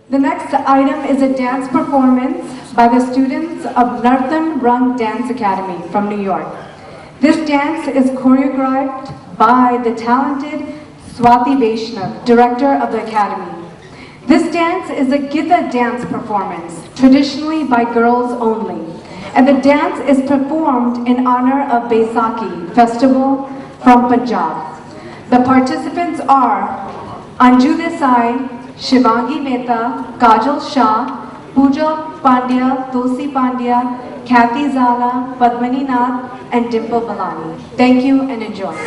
The next item is a dance performance by the students of Nartam Rang Dance Academy from New York. This dance is choreographed by the talented Swati Vaishnav, director of the academy. This dance is a Githa dance performance, traditionally by girls only, and the dance is performed in honor of Baisakhi festival from Punjab. The participants are Anju Desai, Shivangi Mehta, Kajal Shah, Pooja Pandya, Tulsi Pandya, Kathy Zala, Padmani Nath, and Dimple Balani. Thank you and enjoy.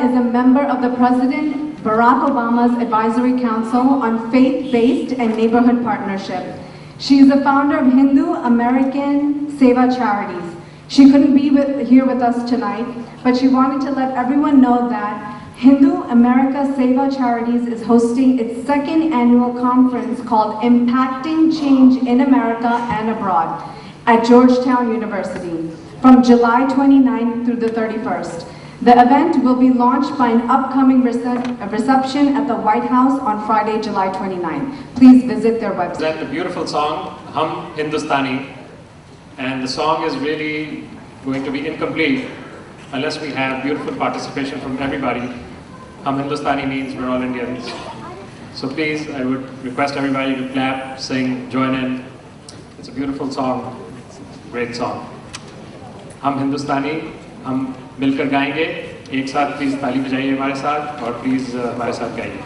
Is a member of the President Barack Obama's Advisory Council on Faith-Based and Neighborhood Partnership. She is the founder of Hindu American Seva Charities. She couldn't be here with us tonight, but she wanted to let everyone know that Hindu America Seva Charities is hosting its second annual conference called Impacting Change in America and Abroad at Georgetown University from July 29th through the 31st. The event will be launched by an upcoming reception at the White House on Friday, July 29th. Please visit their website. That's a beautiful song, Hum Hindustani, and the song is really going to be incomplete unless we have beautiful participation from everybody. Hum Hindustani means we're all Indians. So please, I would request everybody to clap, sing, join in. It's a beautiful song, great song. Hum Hindustani, हम मिलकर गाएंगे एक साथ please ताली बजाइए हमारे साथ और please हमारे साथ गाइए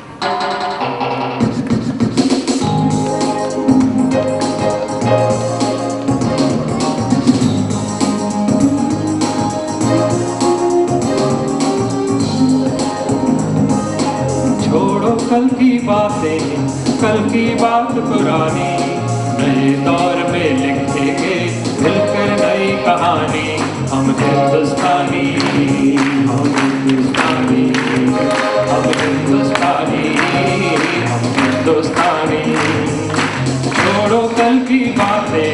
छोड़ो कल की बातें कल की बात पुरानी नए दौर में लिखेंगे मिलकर नई कहानी। हम हिंदुस्तानी, हम हिंदुस्तानी, हम हिंदुस्तानी, हम हिंदुस्तानी। छोड़ो कल की बातें,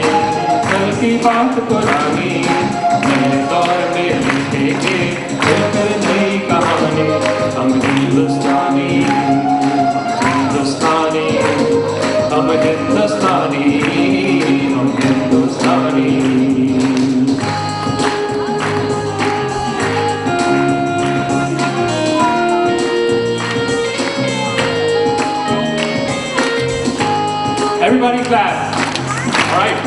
कल की बात पुरानी, नए दौर में लिखेंगे मिलकर नई कहानी। हम हिंदुस्तानी, हिंदुस्तानी, हम हिंदुस्तानी, हम हिंदुस्तानी। Everybody clap. All right.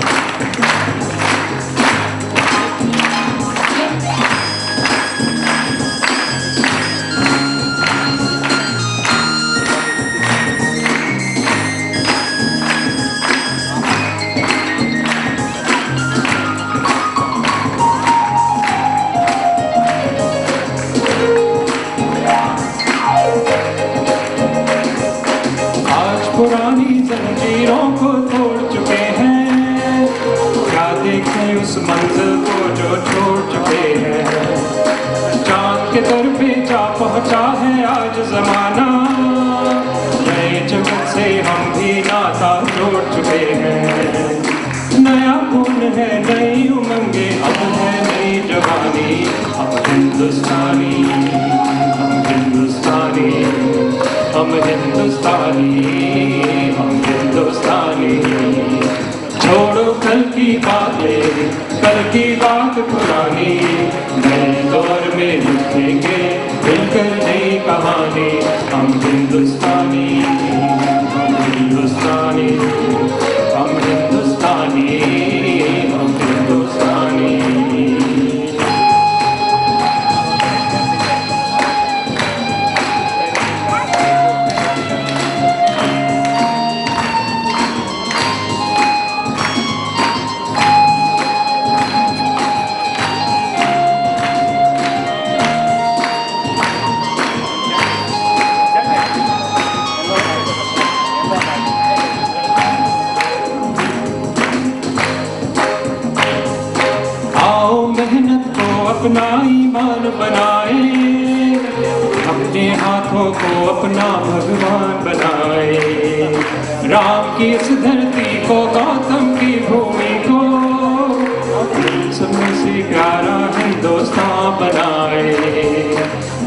पुरानी जंजीरों को तोड़ चुके हैं, क्या देखें उस मंजिल को जो छोड़ चुके हैं। चांद के दर पे जा पहुंचा है आज जमाना, नए जगत से हम भी नाता जोड़ चुके हैं। नया खून है, नई उमंगे, अब है नई जवानी। हम हिंदुस्तानी, हम हिंदुस्तानी, हम हिंदुस्तानी, हम हिंदुस्तानी। छोड़ो कल की बातें, कल की बात पुरानी, नए दौर में लिखेंगे मिलकर नई कहानी। हम हिंदुस्तानी, हम हिंदुस्तानी, हम हिंदुस्तानी, हम हिंदुस्तानी। मेहनत को अपना ईमान बनाए, अपने हाथों को अपना भगवान बनाए। राम की इस धरती को, गौतम की भूमि को, समय से प्यारा हिंदुस्तान बनाए।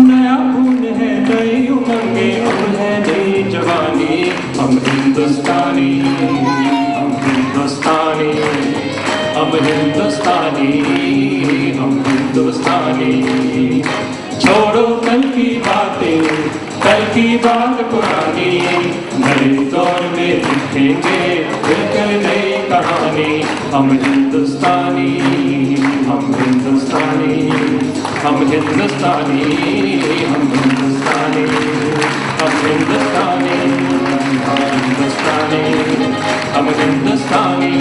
नया खून है, नई उमंगे, अब है नई जवानी। हम हिंदुस्तानी, हम हिंदुस्तानी, हम हिंदुस्तानी, हम हिंदुस्तानी। छोड़ो कल की बातें, कल की बात पुरानी, नए दौर में लिखेंगे मिलकर नई कहानी। हम हिंदुस्तानी, हम हिंदुस्तानी, हम हिंदुस्तानी, हम हिंदुस्तानी, हम हिंदुस्तानी, हम हिंदुस्तानी, हम हिंदुस्तानी,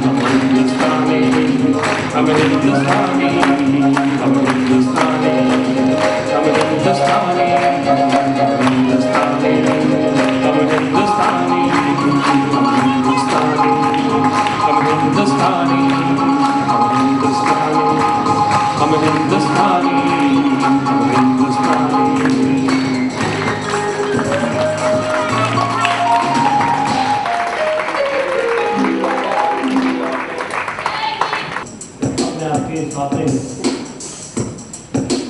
हम हिंदुस्तानी, हम हिंदुस्तानी, हम हिंदुस्तानी, हम हिंदुस्तानी, हम हिंदुस्तानी, हम हिंदुस्तानी, हम हिंदुस्तानी, हम हिंदुस्तानी, हम हिंदुस्तानी, हम हिंदुस्तानी, हम हिंदुस्तानी। मैं आपके सामने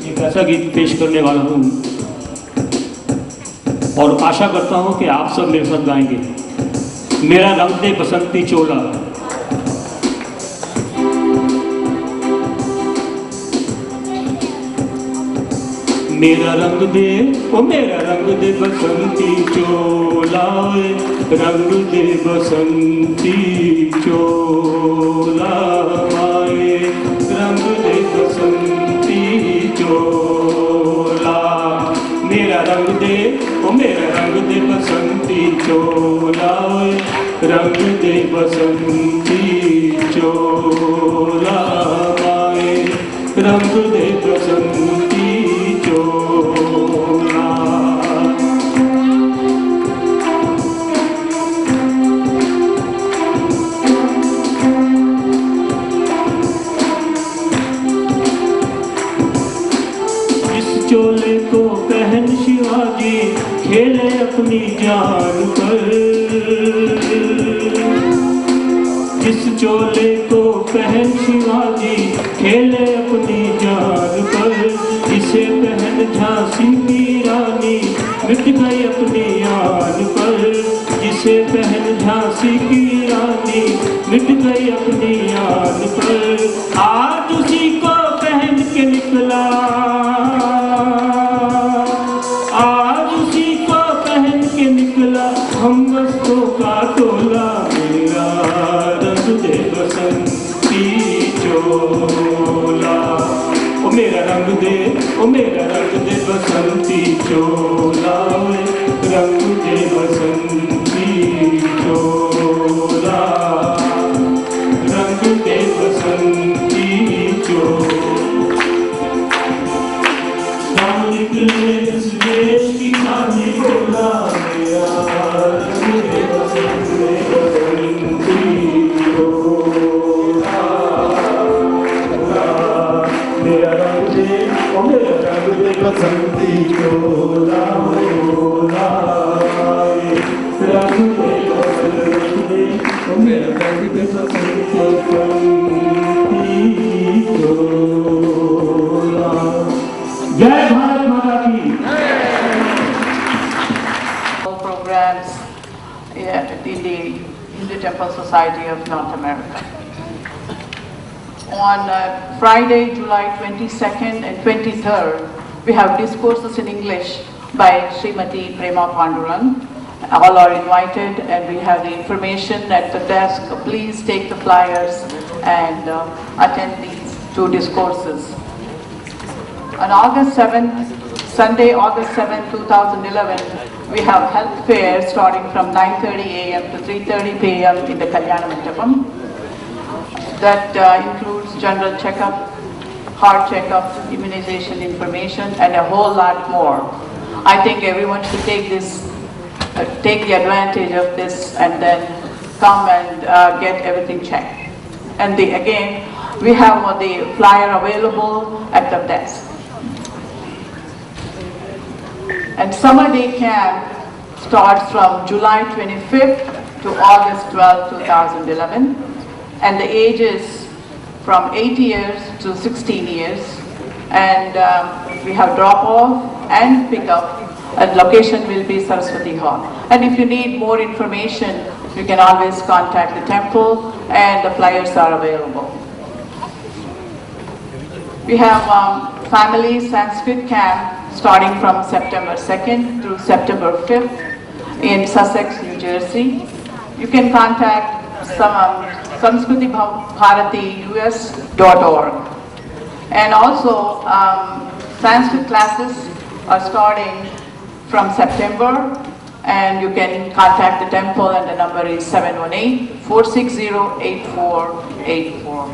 एक ऐसा गीत पेश करने वाला हूँ और आशा करता हूँ कि आप सब मेरे साथ गाएंगे। मेरा रंग दे बसंती चोला। मेरा रंग दे, ओ मेरा रंग दे बसंती चोला, रंग दे बसंती चोला, माए रंग दे बसंती चोला। मेरा रंग दे, ओ मेरा रंग दे बसंती चोला, रंग दे बसंती चोला, माए रंग दे बसंती चोला। शिवाजी खेले अपनी जान पर। जिस चोले को पहन शिवाजी खेले अपनी जान पर, इसे पहन झांसी की रानी मिट गई अपनी आन पर। जिसे पहन झांसी की रानी मिट गई अपनी आन पर। आज उसी को पहन के निकला, आज उसी को पहन के निकला हम मस्तों का टोला। मेरा रंग दे बसंती चोला, ओ मेरा रंग दे, ओ मेरा रंग दे बसंती चोला, रंग दे बसंती चोला, रंग दे बसंती चोला। हम निकले इस देश की खाने चोला, मेरा रंग दे बसंती चोला, मेरा रंग दे, ओ मेरा रंग दे बसंती चोला, रंग दे बसंती, ओ मेरा रंग दे बसंती चोला। जय भारत माता की। Programs in the Hindu Temple Society of North America. On Friday, July 22nd and 23rd, we have discourses in English by Srimati Prema Panduran. All are invited, and we have the information at the desk. Please take the flyers and attend these two discourses. On August 7th, Sunday, August 7th, 2011, we have health fair starting from 9:30 a.m. to 3:30 p.m. in the Kalyana Mandapam. That includes general checkup, heart checkup, immunization information, and a whole lot more. I think everyone should take this, take the advantage of this, and then come and get everything checked. And again, we have the flyer available at the desk. And summer day camp starts from July 25th to August 12th, 2011. And the age is from 8 years to 16 years. And we have drop-off and pick-up, and location will be Saraswati Hall. And if you need more information, you can always contact the temple, and the flyers are available. We have family Sanskrit camp starting from September 2nd through September 5th in Sussex, New Jersey. You can contact SanskritiBharatiUS.org. And also, Sanskrit classes are starting from September, and you can contact the temple, and the number is 718-460-8484.